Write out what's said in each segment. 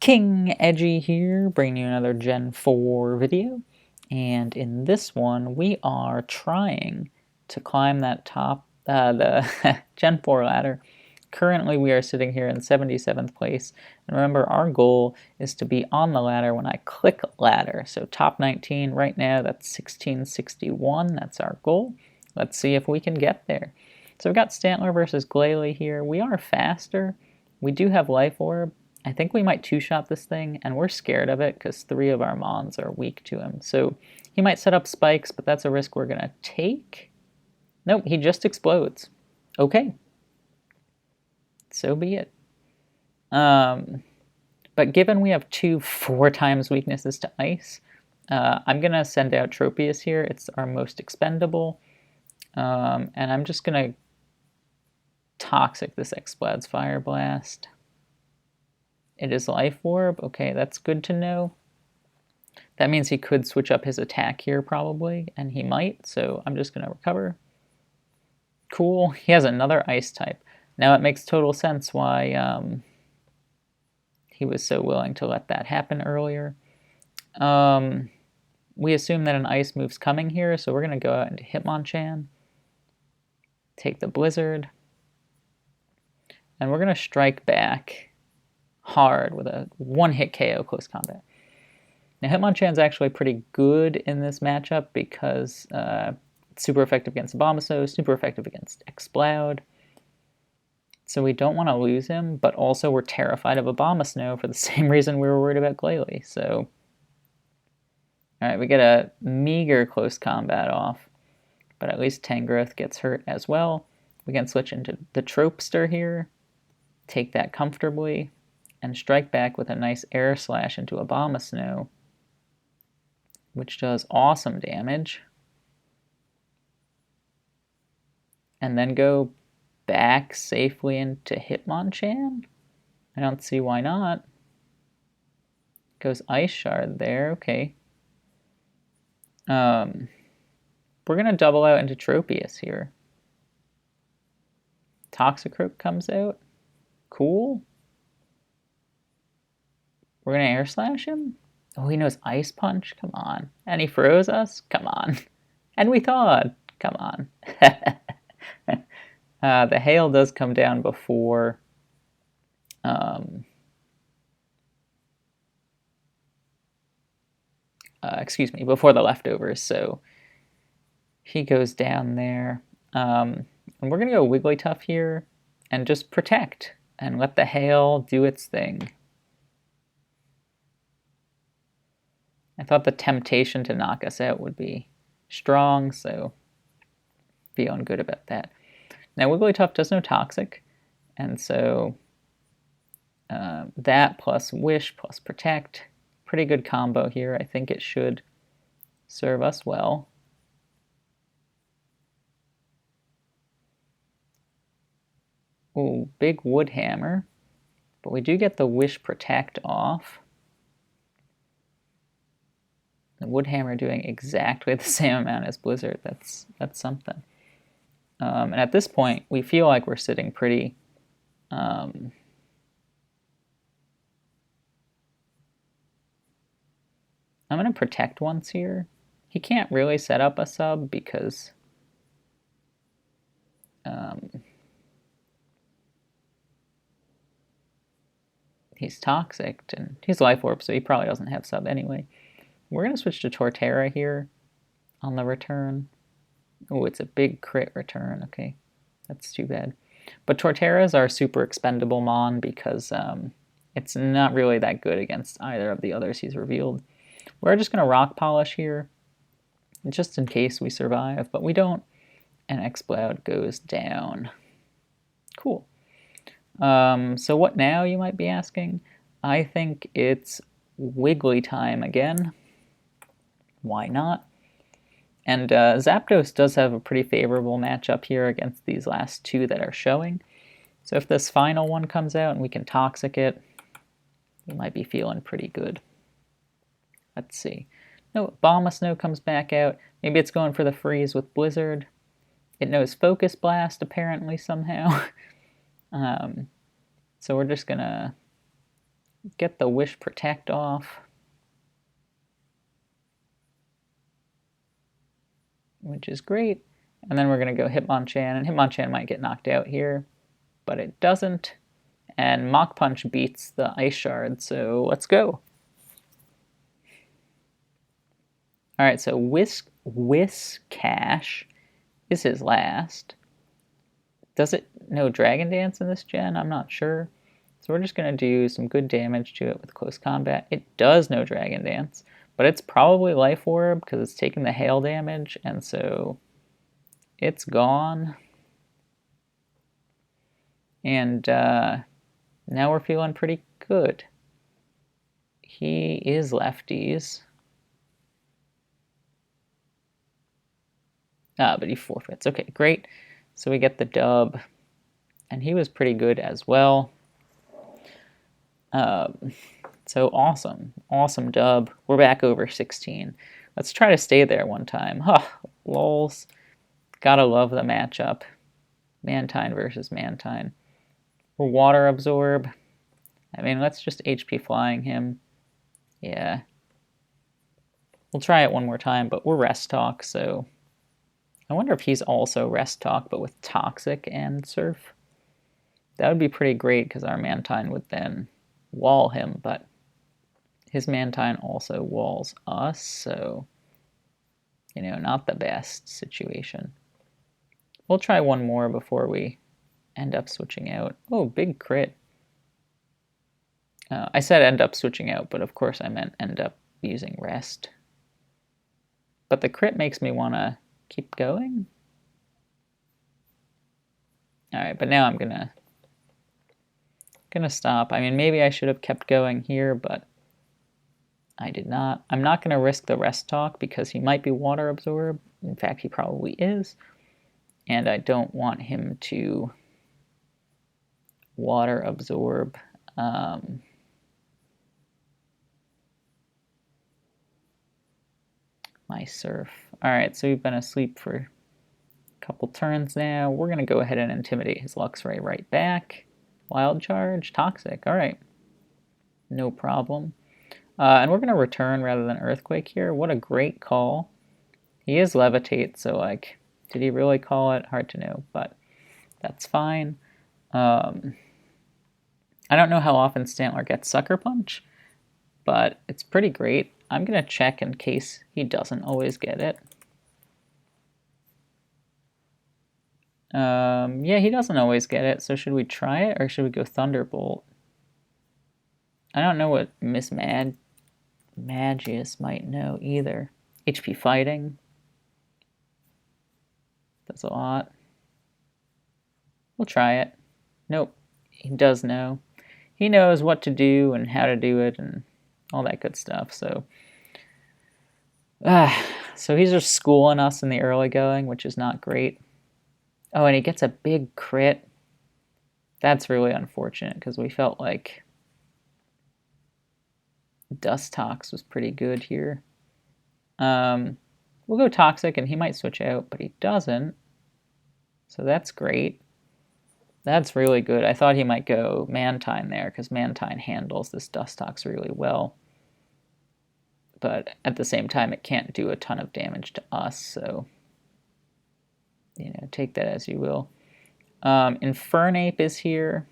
King Edgy here, bringing you another Gen 4 video. And in this one, we are trying to climb that the Gen 4 ladder. Currently, we are sitting here in 77th place. And remember, our goal is to be on the ladder when I click ladder. So top 19 right now, that's 1661. That's our goal. Let's see if we can get there. So we've got Stantler versus Glalie here. We are faster. We do have Life Orb. I think we might two-shot this thing, and we're scared of it because 3 of our mons are weak to him. So he might set up spikes, but that's a risk we're going to take. Nope, he just explodes. Okay. So be it. But given we have 2 4 times weaknesses to ice, I'm going to send out Tropius here. It's our most expendable. And I'm just going to toxic this Explode's Fire Blast. It is Life Orb. Okay, that's good to know. That means he could switch up his attack here probably, and he might, so I'm just going to recover. Cool. He has another Ice type. Now it makes total sense why he was so willing to let that happen earlier. We assume that an Ice move's coming here, so we're going to go out into Hitmonchan, take the Blizzard, and we're going to strike back hard with a one-hit KO close combat. Now Hitmonchan's actually pretty good in this matchup because it's super effective against Abomasnow, super effective against Exploud. So we don't want to lose him, but also we're terrified of Abomasnow for the same reason we were worried about Glalie. So, alright, we get a meager close combat off, but at least Tangrowth gets hurt as well. We can switch into the Tropester here, take that comfortably, and strike back with a nice Air Slash into Abomasnow, which does awesome damage. And then go back safely into Hitmonchan? I don't see why not. Goes Ice Shard there, okay. We're going to double out into Tropius here. Toxicroak comes out. Cool. We're going to Air Slash him? Oh, he knows Ice Punch? Come on. And he froze us? Come on. And we thawed? Come on. The hail does come down before before the leftovers, so he goes down there. And we're going to go Wigglytuff here and just protect and let the hail do its thing. I thought the temptation to knock us out would be strong, so feeling good about that. Now Wigglytuff does no Toxic, and so that plus Wish plus Protect, pretty good combo here. I think it should serve us well. Ooh, big Wood Hammer, but we do get the Wish Protect off. The Wood Hammer doing exactly the same amount as Blizzard. That's something. And at this point, we feel like we're sitting pretty. I'm going to Protect once here. He can't really set up a sub because he's Toxic and he's Life Orb, so he probably doesn't have sub anyway. We're going to switch to Torterra here on the return. Oh, it's a big crit return. Okay, that's too bad. But Torterras are super expendable mon because it's not really that good against either of the others he's revealed. We're just going to Rock Polish here, just in case we survive, but we don't, and Exploud goes down. Cool. So what now, you might be asking? I think it's Wiggly time again. Why not? And Zapdos does have a pretty favorable matchup here against these last 2 that are showing. So if this final one comes out and we can Toxic it, we might be feeling pretty good. Let's see. No, Abomasnow comes back out. Maybe it's going for the freeze with Blizzard. It knows Focus Blast, apparently, somehow. So we're just going to Get the Wish Protect off, which is great. And then we're going to go Hitmonchan, and Hitmonchan might get knocked out here, but it doesn't. And Mach Punch beats the Ice Shard, so let's go. Alright, so Whiscash is his last. Does it know Dragon Dance in this gen? I'm not sure. So we're just going to do some good damage to it with close combat. It does know Dragon Dance, but it's probably Life Orb because it's taking the hail damage, and so it's gone. And now we're feeling pretty good. He is lefties. But he forfeits. Okay, great. So we get the dub. And he was pretty good as well. So awesome. Awesome dub. We're back over 16. Let's try to stay there one time. Huh, lols. Gotta love the matchup. Mantine versus Mantine. We're Water Absorb. I mean, let's just HP flying him. Yeah. We'll try it one more time, but we're Rest Talk, so... I wonder if he's also Rest Talk, but with Toxic and Surf. That would be pretty great, because our Mantine would then wall him, but his Mantine also walls us, so, you know, not the best situation. We'll try one more before we end up switching out. Oh, big crit. I said end up switching out, but of course I meant end up using Rest. But the crit makes me want to keep going. Alright, but now I'm gonna stop. I mean, maybe I should have kept going here, but I did not. I'm not going to risk the Rest Talk because he might be Water Absorb. In fact, he probably is. And I don't want him to Water Absorb. My Surf. Alright, so we've been asleep for a couple turns now. We're going to go ahead and intimidate his Luxray right back. Wild Charge, Toxic. Alright. No problem. And we're going to return rather than Earthquake here. What a great call. He is Levitate, so, like, did he really call it? Hard to know, but that's fine. I don't know how often Stantler gets Sucker Punch, but it's pretty great. I'm going to check in case he doesn't always get it. Yeah, he doesn't always get it, so should we try it, or should we go Thunderbolt? I don't know what Miss Magius might know either. HP Fighting. That's a lot. We'll try it. Nope. He does know. He knows what to do and how to do it and all that good stuff, so... so he's just schooling us in the early going, which is not great. Oh, and he gets a big crit. That's really unfortunate, because we felt like Dust Tox was pretty good here. We'll go Toxic, and he might switch out, but he doesn't. So that's great. That's really good. I thought he might go Mantine there, because Mantine handles this Dust Tox really well. But at the same time, it can't do a ton of damage to us, so, you know, take that as you will. Infernape is here.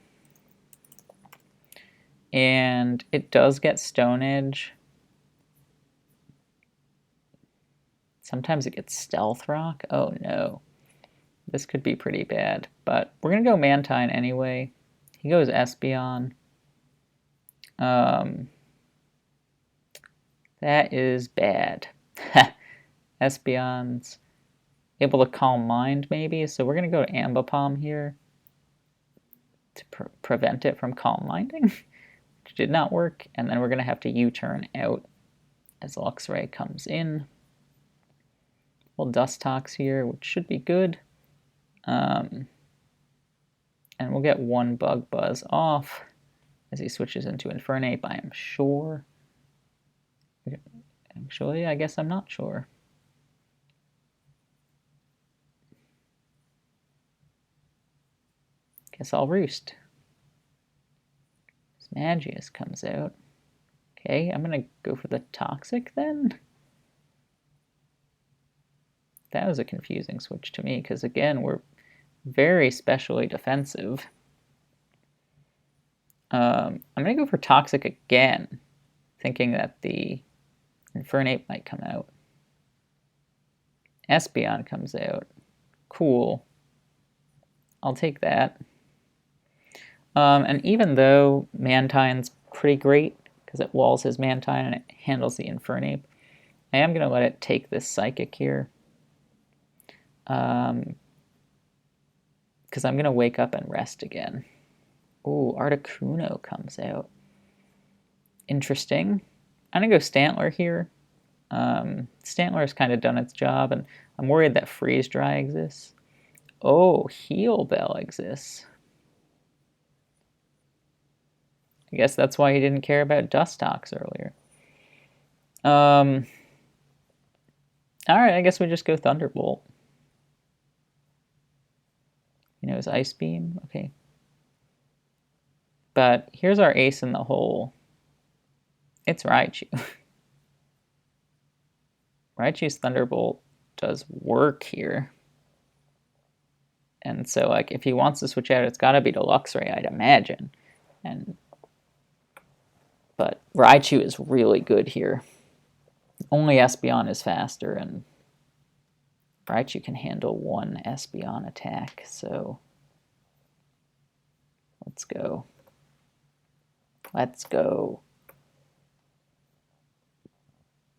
And it does get Stone Edge. Sometimes it gets Stealth Rock. Oh no. This could be pretty bad. But we're going to go Mantine anyway. He goes Espeon. That is bad. Espeon's able to Calm Mind, maybe. So we're going to go to Ambipom here to prevent it from Calm Minding, which did not work. And then we're going to have to U-turn out as Luxray comes in. We'll Dust Tox here, which should be good. And we'll get one Bug Buzz off as he switches into Infernape, I am sure. Actually, I guess I'm not sure. Guess I'll Roost. Magius comes out. Okay, I'm going to go for the Toxic then. That was a confusing switch to me, because again, we're very specially defensive. I'm going to go for Toxic again, thinking that the Infernape might come out. Espeon comes out. Cool. I'll take that. And even though Mantine's pretty great, because it walls his Mantine and it handles the Infernape, I am going to let it take this Psychic here. Because I'm going to wake up and rest again. Ooh, Articuno comes out. Interesting. I'm going to go Stantler here. Stantler has kind of done its job, and I'm worried that Freeze Dry exists. Oh, Heal Bell exists. I guess that's why he didn't care about Dustox earlier. Alright, I guess we just go Thunderbolt. You know, his Ice Beam? Okay. But here's our ace in the hole. It's Raichu. Raichu's Thunderbolt does work here. And so, like, if he wants to switch out, it's got to be to Luxray, I'd imagine. But Raichu is really good here. Only Espeon is faster, and Raichu can handle one Espeon attack, so let's go. Let's go.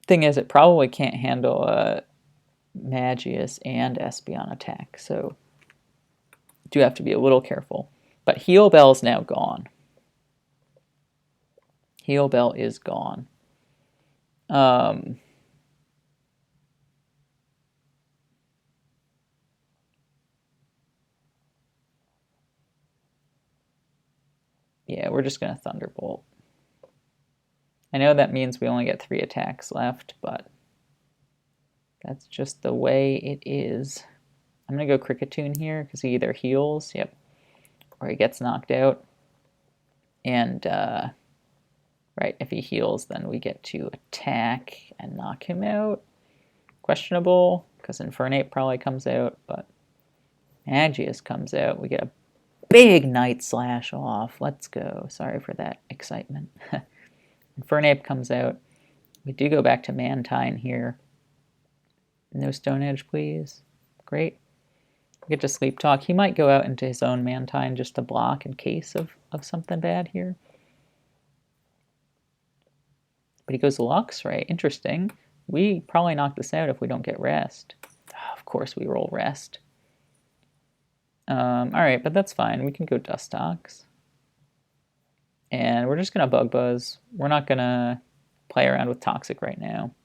Thing is, it probably can't handle a Magius and Espeon attack, so do have to be a little careful. But Heal Bell is now gone. Heal Bell is gone. Yeah, we're just going to Thunderbolt. I know that means we only get 3 attacks left, but that's just the way it is. I'm going to go Kricketune here, because he either heals, yep, or he gets knocked out. And, right, if he heals, then we get to attack and knock him out. Questionable, because Infernape probably comes out, but Magius comes out. We get a big Night Slash off. Let's go. Sorry for that excitement. Infernape comes out. We do go back to Mantine here. No Stone Edge, please. Great. We get to Sleep Talk. He might go out into his own Mantine just to block in case of something bad here. But he goes Luxray. Interesting. We probably knock this out if we don't get Rest. Oh, of course we roll Rest. Alright, but that's fine. We can go Dustox. And we're just going to Bug Buzz. We're not going to play around with Toxic right now.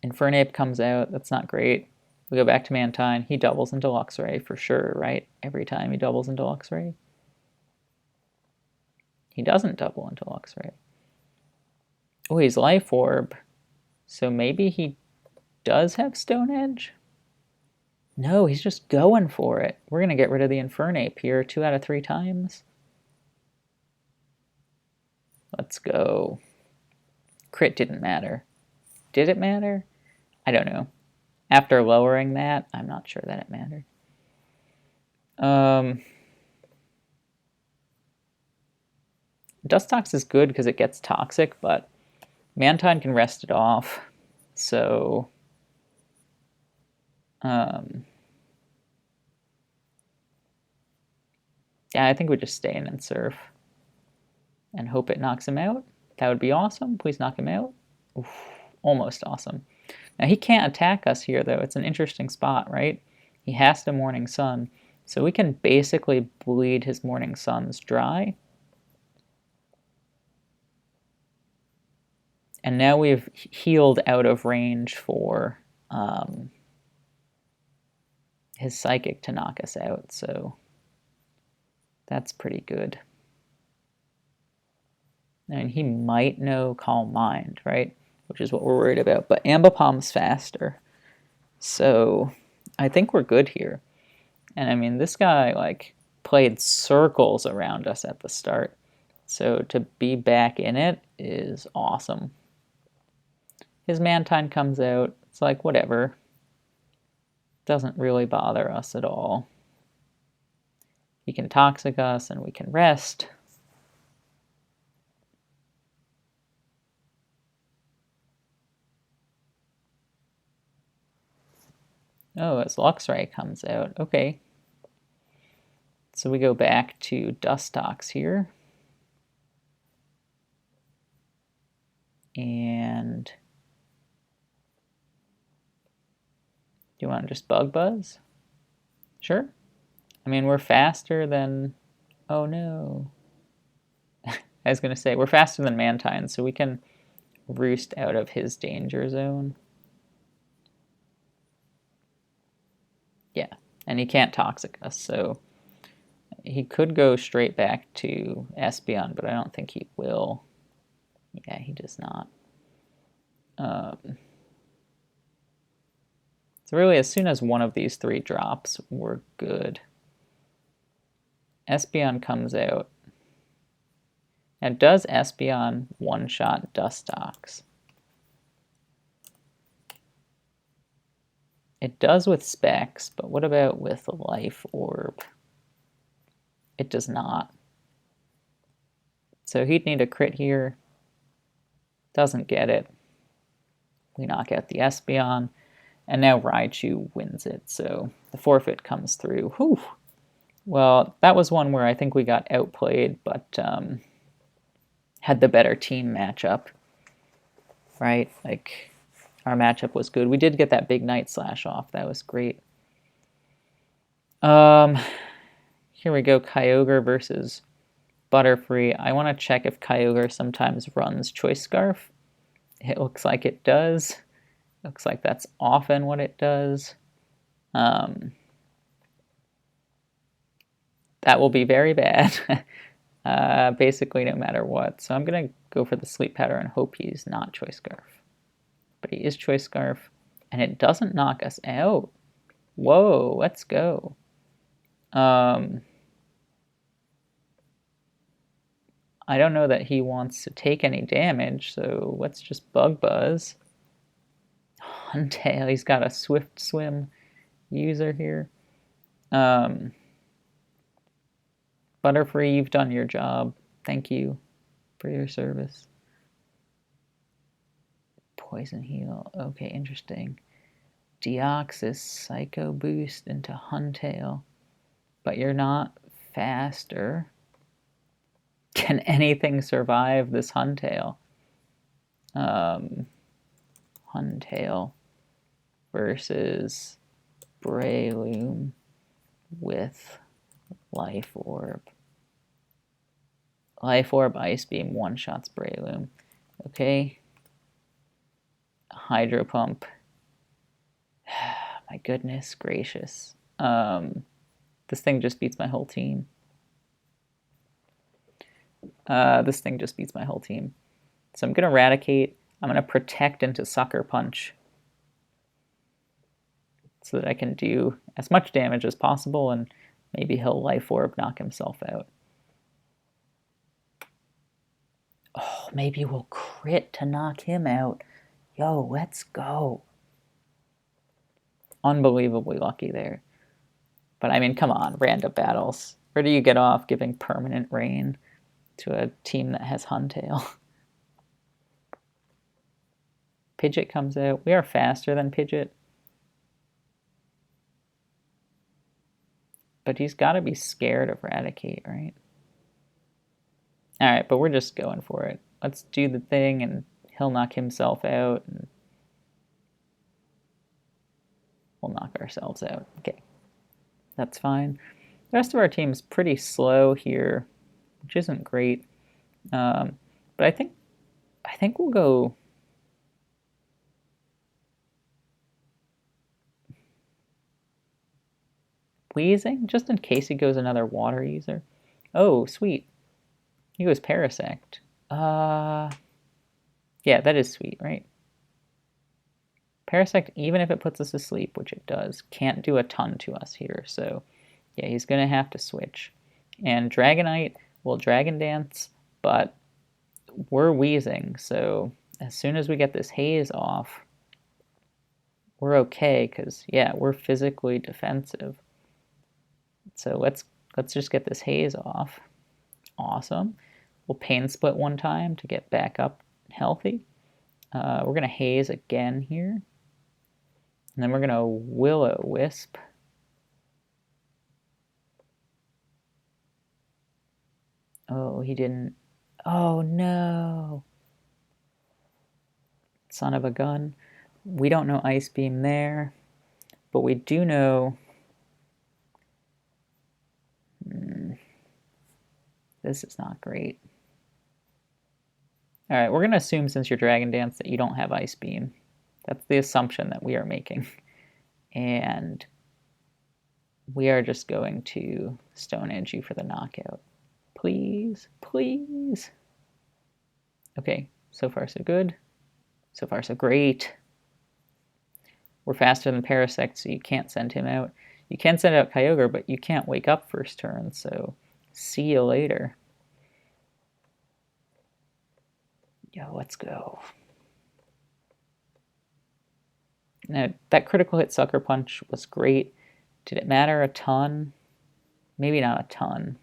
Infernape comes out. That's not great. We go back to Mantine. He doubles into Luxray for sure, right? Every time he doubles into Luxray. He doesn't double into Luxray. Oh, he's Life Orb. So maybe he does have Stone Edge? No, he's just going for it. We're going to get rid of the Infernape here 2 out of 3 times. Let's go. Crit didn't matter. Did it matter? I don't know. After lowering that, I'm not sure that it mattered. Dustox is good because it gets toxic, but Mantine can rest it off. So yeah, I think we just stay in and surf and hope it knocks him out. That would be awesome. Please knock him out. Oof, almost awesome. Now he can't attack us here though. It's an interesting spot, right? He has to Morning Sun. So we can basically bleed his Morning Suns dry. And now we've healed out of range for his Psychic to knock us out, so that's pretty good. I mean, he might know Calm Mind, right? Which is what we're worried about, but Ambipom's faster. So I think we're good here. And I mean, this guy, like, played circles around us at the start. So to be back in it is awesome. His Mantine comes out. It's like, whatever. Doesn't really bother us at all. He can Toxic us and we can rest. Oh, his Luxray comes out. Okay. So we go back to Dustox here. And do you want to just Bug Buzz? Sure. I mean, we're faster than... Oh, no. I was going to say, we're faster than Mantine, so we can Roost out of his danger zone. Yeah, and he can't Toxic us, so he could go straight back to Espeon, but I don't think he will. Yeah, he does not. So really, as soon as one of these three drops, we're good. Espeon comes out. Now, does Espeon one-shot Dustox? It does with Specs, but what about with Life Orb? It does not. So he'd need a crit here. Doesn't get it. We knock out the Espeon, and now Raichu wins it, so the forfeit comes through. Whew! Well, that was one where I think we got outplayed, but had the better team matchup, right? Like, our matchup was good. We did get that big Night Slash off. That was great. Here we go, Kyogre versus Butterfree. I want to check if Kyogre sometimes runs Choice Scarf. It looks like it does. Looks like that's often what it does. That will be very bad, basically no matter what. So I'm going to go for the Sleep Powder and hope he's not Choice Scarf. But he is Choice Scarf, and it doesn't knock us out. Whoa, let's go. I don't know that he wants to take any damage, so let's just Bug Buzz. Huntail, he's got a Swift Swim user here. Butterfree, you've done your job. Thank you for your service. Poison Heal. Okay, interesting. Deoxys, Psycho Boost into Huntail. But you're not faster. Can anything survive this Huntail? Huntail versus Breloom with Life Orb. Life Orb, Ice Beam, one-shots Breloom. Okay. Hydro Pump. My goodness gracious. This thing just beats my whole team. This thing just beats my whole team. So I'm going to Eradicate. I'm going to Protect into Sucker Punch so that I can do as much damage as possible, and maybe he'll Life Orb knock himself out. Oh, maybe we'll crit to knock him out. Yo, let's go. Unbelievably lucky there. But I mean, come on, random battles. Where do you get off giving permanent rain to a team that has Huntail? Pidgeot comes out. We are faster than Pidgeot. But he's got to be scared of Eradicate, right? Alright, but we're just going for it. Let's do the thing, and he'll knock himself out, and we'll knock ourselves out. Okay, that's fine. The rest of our team's pretty slow here, which isn't great. But I think we'll go... Wheezing, just in case he goes another water user. Oh, sweet. He goes Parasect. Yeah, that is sweet, right? Parasect, even if it puts us to sleep, which it does, can't do a ton to us here. So, yeah, he's going to have to switch. And Dragonite will Dragon Dance but we're wheezing, so as soon as we get this haze off, we're okay, because, yeah, we're physically defensive. So let's just get this haze off. Awesome. We'll pain split one time to get back up healthy. We're going to haze again here. And then we're going to will-o-wisp. Oh, he didn't. Oh, no. Son of a gun. We don't know Ice Beam there, but we do know... This is not great. All right, we're going to assume since you're Dragon Dance that you don't have Ice Beam. That's the assumption that we are making. And we are just going to Stone Edge you for the knockout. Please, please. Okay, so far so good. So far so great. We're faster than Parasect, so you can't send him out. You can send out Kyogre, but you can't wake up first turn, so see you later. Yo, let's go. Now, that critical hit Sucker Punch was great. Did it matter a ton? Maybe not a ton,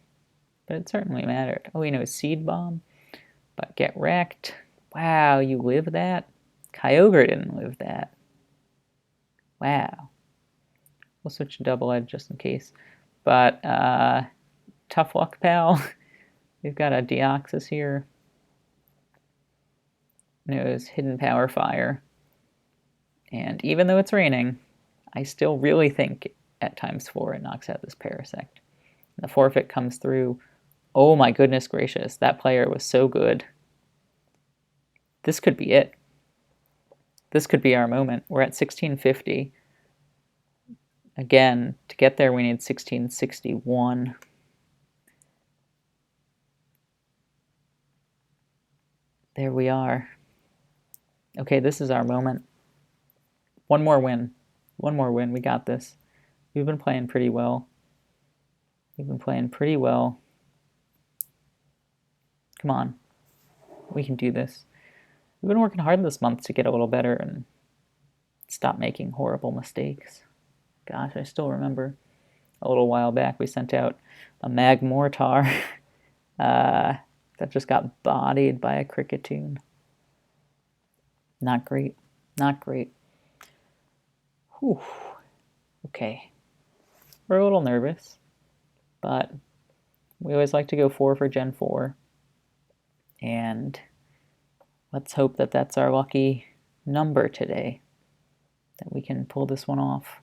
but it certainly mattered. Oh, you know, Seed Bomb, but get wrecked. Wow, you live that? Kyogre didn't live that. Wow. We'll switch to Double Edge just in case. But, tough luck, pal. We've got a Deoxys here. Knows Hidden Power Fire. And even though it's raining, I still really think at ×4 it knocks out this Parasect. The forfeit comes through. Oh my goodness gracious, that player was so good. This could be it. This could be our moment. We're at 1650. Again, to get there we need 1661. There we are. Okay, this is our moment. One more win. One more win. We got this. We've been playing pretty well. We've been playing pretty well. Come on. We can do this. We've been working hard this month to get a little better and stop making horrible mistakes. Gosh, I still remember a little while back we sent out a Magmortar that just got bodied by a Cricketune. Not great. Not great. Whew. Okay. We're a little nervous, but we always like to go 4 for Gen 4. And let's hope that that's our lucky number today, that we can pull this one off.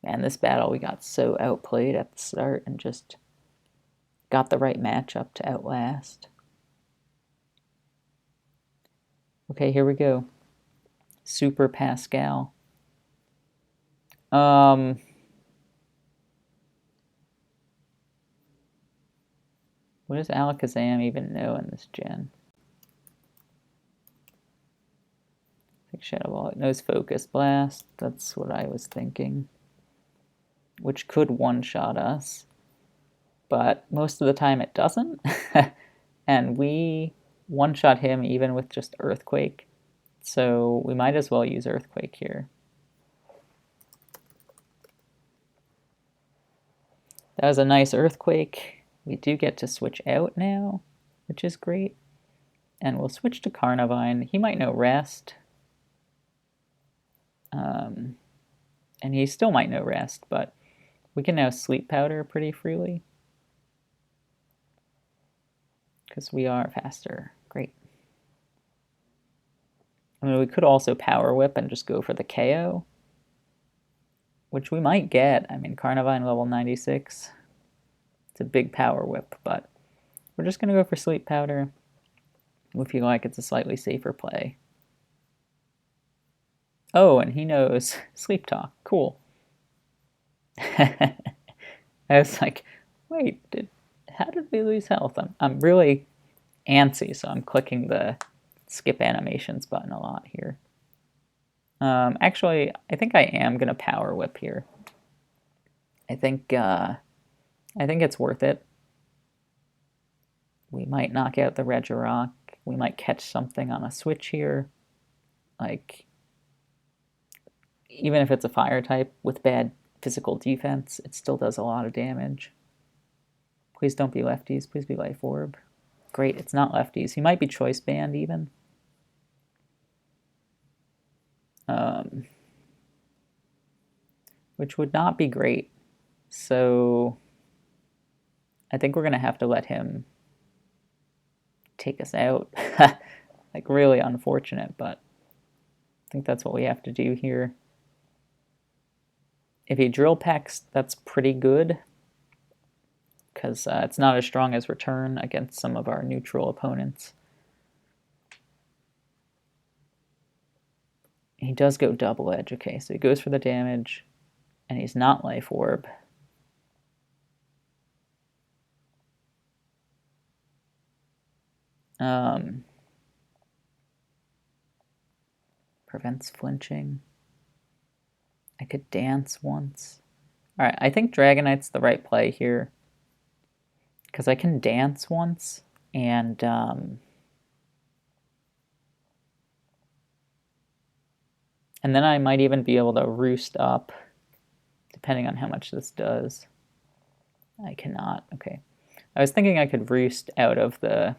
Man, this battle we got so outplayed at the start and just got the right matchup to outlast. Okay, here we go. Super Pascal. What does Alakazam even know in this gen? I think Shadow Ball. It knows Focus Blast. That's what I was thinking. Which could one-shot us. But most of the time it doesn't. And we one-shot him even with just Earthquake. So we might as well use Earthquake here. That was a nice Earthquake. We do get to switch out now, which is great. And we'll switch to Carnivine. He might know Rest. And he still might know Rest, but we can now Sleep Powder pretty freely. Because we are faster. Great. I mean, we could also Power Whip and just go for the KO. Which we might get. I mean, Carnivine level 96. It's a big Power Whip, but we're just going to go for Sleep Powder. We feel like it's a slightly safer play. Oh, and he knows Sleep Talk. Cool. I was like, wait, how did we lose health? I'm really antsy, so I'm clicking the skip animations button a lot here. Actually, I think I am going to Power Whip here. I think I think it's worth it. We might knock out the Regirock. We might catch something on a switch here. Like, even if it's a fire type with bad physical defense, it still does a lot of damage. Please don't be lefties. Please be Life Orb. Great, it's not lefties. He might be Choice Band even. Which would not be great. So I think we're going to have to let him take us out. Like, really unfortunate, but I think that's what we have to do here. If he drill pecks, that's pretty good, because it's not as strong as return against some of our neutral opponents. He does go double edge. Okay, so he goes for the damage, and he's not Life Orb. Prevents flinching. I could dance once. All right, I think Dragonite's the right play here, because I can dance once, and then I might even be able to roost up, depending on how much this does. I cannot. Okay. I was thinking I could roost out of the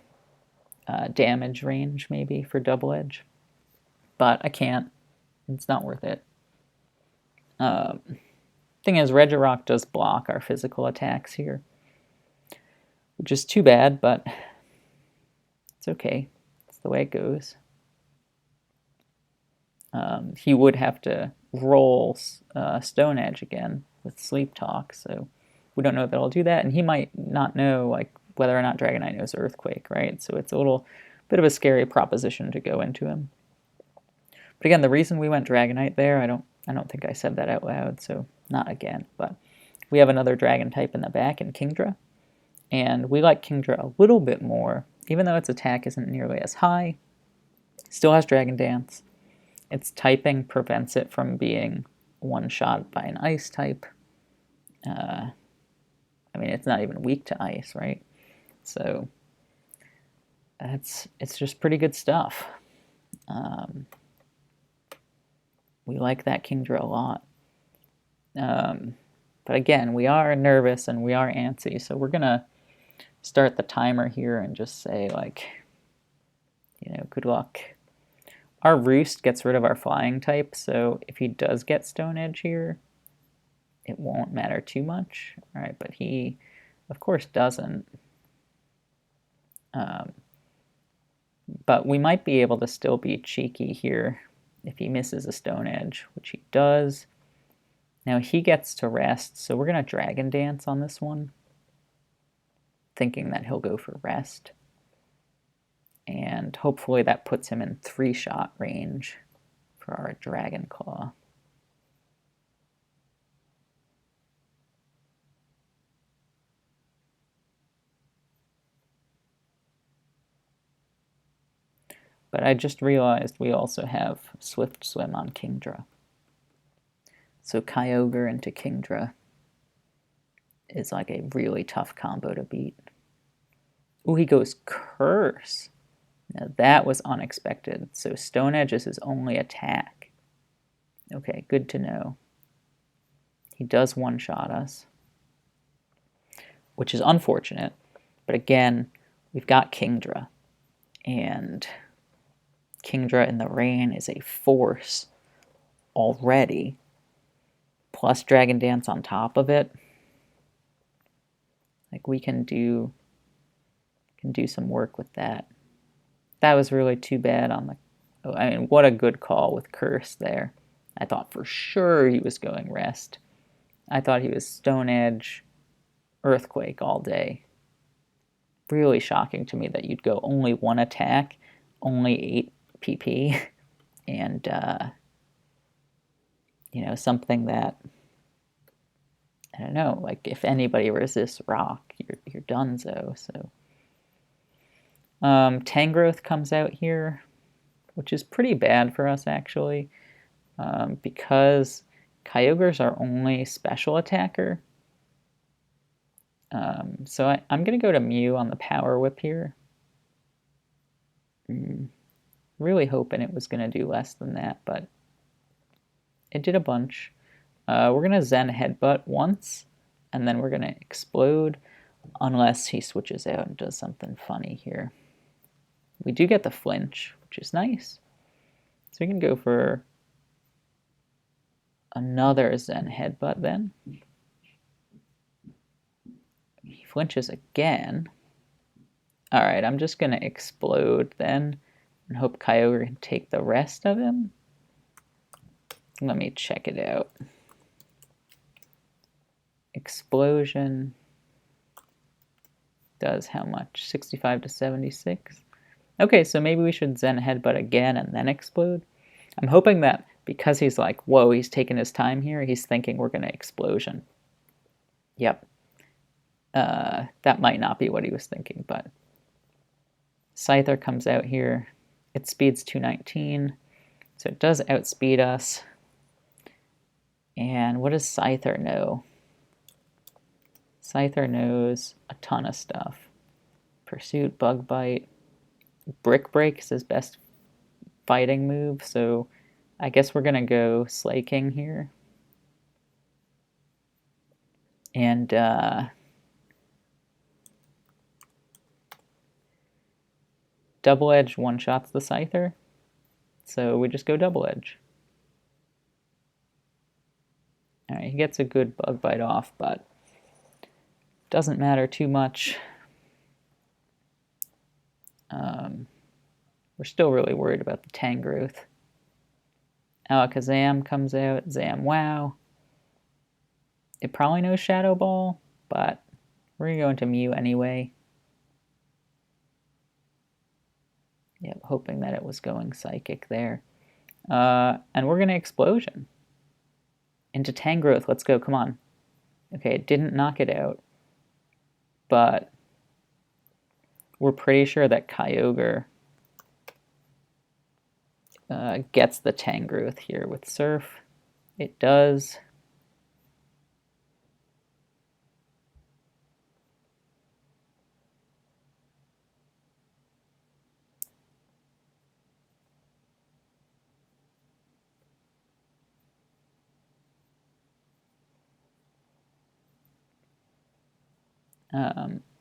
damage range, maybe, for double edge, but I can't. It's not worth it. Thing is, Regirock does block our physical attacks here, which is too bad, but it's okay. It's the way it goes. He would have to roll Stone Edge again with Sleep Talk, so we don't know that I'll do that, and he might not know like whether or not Dragonite knows Earthquake, right? So it's a little bit of a scary proposition to go into him. But again, the reason we went Dragonite there, I don't think I said that out loud, so not again. But we have another Dragon type in the back in Kingdra, and we like Kingdra a little bit more, even though its attack isn't nearly as high. Still has Dragon Dance. Its typing prevents it from being one-shot by an Ice type. I mean, it's not even weak to Ice, right? So it's just pretty good stuff. We like that Kingdra a lot. But again, we are nervous and we are antsy, so we're going to start the timer here and just say, like, good luck. Our Roost gets rid of our flying type, so if he does get Stone Edge here, it won't matter too much. All right, but he, of course, doesn't. But we might be able to still be cheeky here if he misses a Stone Edge, which he does. Now he gets to rest, so we're going to Dragon Dance on this one, thinking that he'll go for rest. And hopefully that puts him in 3-shot range for our Dragon Claw. But I just realized we also have Swift Swim on Kingdra. So Kyogre into Kingdra is like a really tough combo to beat. Ooh, he goes Curse. Now that was unexpected. So Stone Edge is his only attack. Okay, good to know. He does one-shot us, which is unfortunate. But again, we've got Kingdra. And Kingdra in the rain is a force already. Plus Dragon Dance on top of it. Like, we can do some work with that. That was really too bad on the... Oh, I mean, what a good call with Curse there. I thought for sure he was going rest. I thought he was Stone Edge, Earthquake all day. Really shocking to me that you'd go only one attack, only 8 PP, and, something that, I don't know, like, if anybody resists Rock, you're donezo, so... Tangrowth comes out here, which is pretty bad for us, actually, because Kyogre's our only special attacker. So I'm going to go to Mew on the Power Whip here. Really hoping it was going to do less than that, but it did a bunch. We're going to Zen Headbutt once, and then we're going to Explode, unless he switches out and does something funny here. We do get the flinch, which is nice. So we can go for another Zen Headbutt then. He flinches again. Alright, I'm just going to Explode then and hope Kyogre can take the rest of him. Let me check it out. Explosion does how much? 65 to 76? Okay, so maybe we should Zen Headbutt again and then Explode. I'm hoping that because he's like, whoa, he's taking his time here, he's thinking we're going to Explosion. Yep. That might not be what he was thinking, but Scyther comes out here. It speeds 219, so it does outspeed us. And what does Scyther know? Scyther knows a ton of stuff. Pursuit, Bug Bite. Brick Break is his best fighting move, so I guess we're going to go Slay King here. And Double Edge one-shots the Scyther, so we just go Double Edge. Alright, he gets a good Bug Bite off, but doesn't matter too much. We're still really worried about the Tangrowth. Alakazam comes out, Zam Wow. It probably knows Shadow Ball, but we're going to go into Mew anyway. Yep, hoping that it was going Psychic there. And we're going to Explosion. Into Tangrowth, let's go, come on. Okay, it didn't knock it out, but we're pretty sure that Kyogre gets the Tangrowth here with Surf. It does.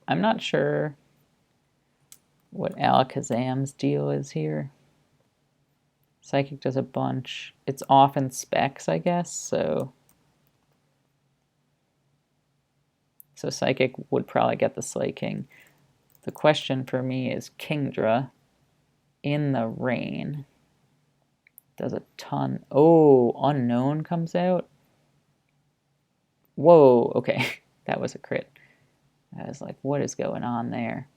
I'm not sure what Alakazam's deal is here. Psychic does a bunch. It's often specs, I guess, so Psychic would probably get the Slay King. The question for me is Kingdra in the rain. Does a ton. Oh, Unknown comes out. Whoa, okay. That was a crit. I was like, what is going on there?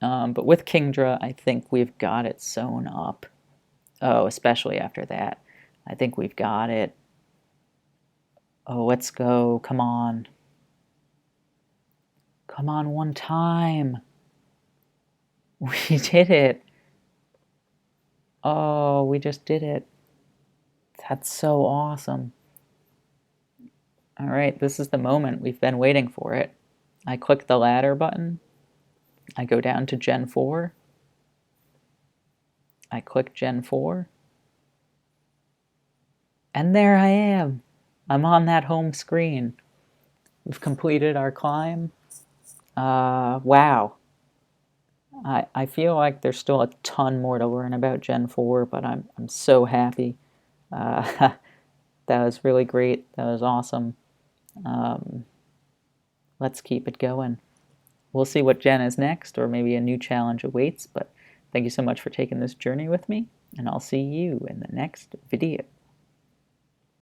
But with Kingdra, I think we've got it sewn up. Oh, especially after that. I think we've got it. Oh, let's go. Come on. Come on one time. We did it. Oh, we just did it. That's so awesome. All right, this is the moment. We've been waiting for it. I click the ladder button. I go down to Gen 4. I click Gen 4. And there I am. I'm on that home screen. We've completed our climb. Wow. I feel like there's still a ton more to learn about Gen 4, but I'm so happy. That was really great. That was awesome. Let's keep it going. We'll see what Gen is next, or maybe a new challenge awaits, but thank you so much for taking this journey with me, and I'll see you in the next video.